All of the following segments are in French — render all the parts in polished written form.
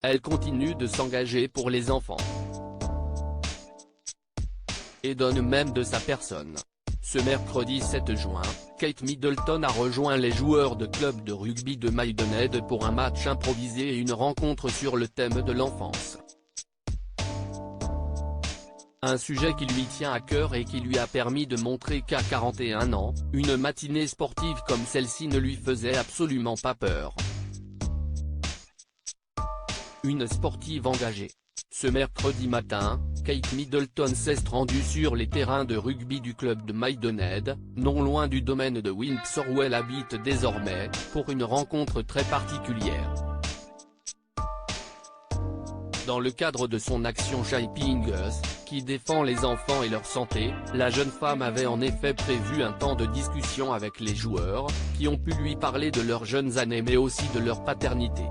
elle continue de s'engager pour les enfants. Et donne même de sa personne. Ce mercredi 7 juin, Kate Middleton a rejoint les joueurs de club de rugby de Maidenhead pour un match improvisé et une rencontre sur le thème de l'enfance. Un sujet qui lui tient à cœur et qui lui a permis de montrer qu'à 41 ans, une matinée sportive comme celle-ci ne lui faisait absolument pas peur. Une sportive engagée. Ce mercredi matin, Kate Middleton s'est rendue sur les terrains de rugby du club de Maidenhead, non loin du domaine de Windsor où elle habite désormais, pour une rencontre très particulière. Dans le cadre de son action Shaping Us, qui défend les enfants et leur santé, la jeune femme avait en effet prévu un temps de discussion avec les joueurs, qui ont pu lui parler de leurs jeunes années mais aussi de leur paternité.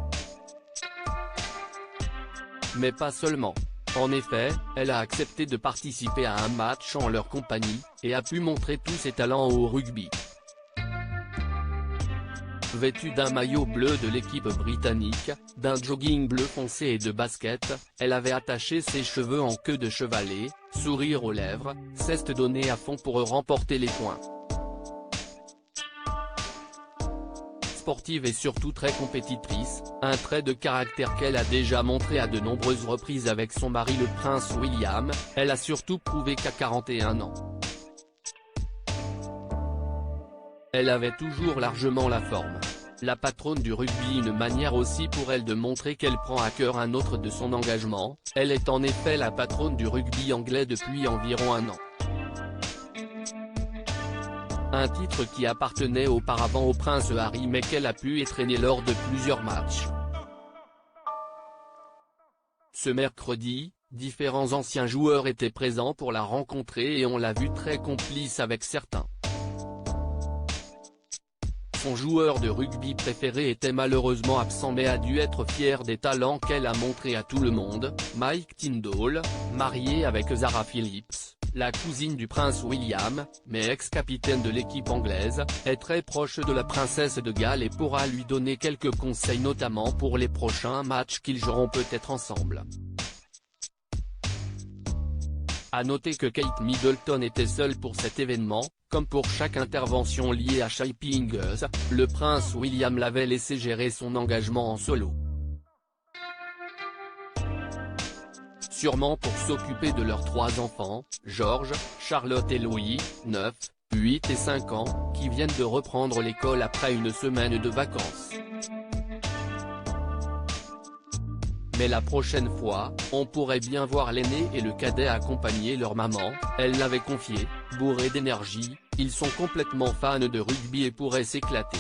Mais pas seulement. En effet, elle a accepté de participer à un match en leur compagnie, et a pu montrer tous ses talents au rugby. Vêtue d'un maillot bleu de l'équipe britannique, d'un jogging bleu foncé et de baskets, elle avait attaché ses cheveux en queue de chevalet, sourire aux lèvres, s'est donnée à fond pour remporter les points. Sportive et surtout très compétitrice, un trait de caractère qu'elle a déjà montré à de nombreuses reprises avec son mari le prince William, elle a surtout prouvé qu'à 41 ans. Elle avait toujours largement la forme. La patronne du rugby, une manière aussi pour elle de montrer qu'elle prend à cœur un autre de son engagement, elle est en effet la patronne du rugby anglais depuis environ un an. Un titre qui appartenait auparavant au prince Harry mais qu'elle a pu étreiner lors de plusieurs matchs. Ce mercredi, différents anciens joueurs étaient présents pour la rencontrer et on l'a vue très complice avec certains. Son joueur de rugby préféré était malheureusement absent mais a dû être fier des talents qu'elle a montrés à tout le monde. Mike Tindall, marié avec Zara Phillips, la cousine du prince William, mais ex-capitaine de l'équipe anglaise, est très proche de la princesse de Galles et pourra lui donner quelques conseils notamment pour les prochains matchs qu'ils joueront peut-être ensemble. À noter que Kate Middleton était seule pour cet événement, comme pour chaque intervention liée à Shaping Us, le prince William l'avait laissé gérer son engagement en solo. Sûrement pour s'occuper de leurs 3 enfants, George, Charlotte et Louis, 9, 8 et 5 ans, qui viennent de reprendre l'école après une semaine de vacances. Mais la prochaine fois, on pourrait bien voir l'aîné et le cadet accompagner leur maman, elle l'avait confié, bourrés d'énergie, ils sont complètement fans de rugby et pourraient s'éclater.